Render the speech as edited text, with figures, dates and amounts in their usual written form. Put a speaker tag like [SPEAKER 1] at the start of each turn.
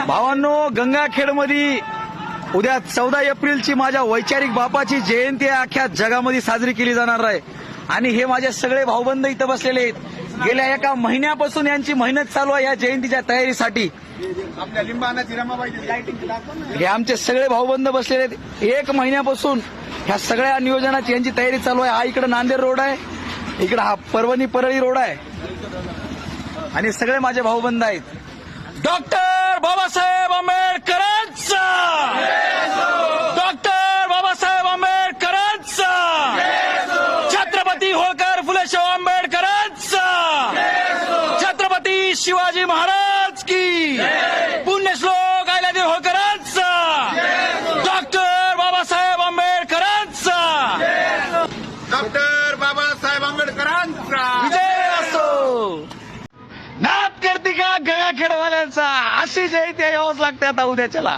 [SPEAKER 1] भावांनो, गंगाखेडमध्ये उद्या 14 एप्रिलची माझ्या वैचारिक बापाची जयंती अख्ख्या जगामध्ये साजरी केली जाणार आहे. आणि हे माझे सगळे भाऊबंद इथं बसलेले आहेत. गेल्या एका महिन्यापासून यांची मेहनत चालू आहे या जयंतीच्या तयारीसाठी.
[SPEAKER 2] आपल्या लिंबानाची रमाबाई
[SPEAKER 1] हे आमचे सगळे भाऊबंद बसलेले आहेत. एक महिन्यापासून ह्या सगळ्या नियोजनाची यांची तयारी चालू आहे. हा इकडे नांदेड रोड आहे, इकडे हा परभणी परळी रोड आहे आणि सगळे माझे भाऊबंद आहेत. डॉक्टर बाबासाहेब आंबेडकरांचा, डॉक्टर बाबासाहेब आंबेडकरांचा, छत्रपती होळकर फुले शाहू आंबेडकरांचा, छत्रपती शिवाजी महाराज की, पुण्यश्लोक अहिल्यादेवी होळकरांचा, डॉक्टर बाबासाहेब आंबेडकरांचा,
[SPEAKER 2] डॉक्टर बाबासाहेब आंबेडकरांचा
[SPEAKER 1] विजय असो. नाद करते का गंगाखेडवाल्यांचा. अशी जयंती यावंच लागते आता उद्याच्याला.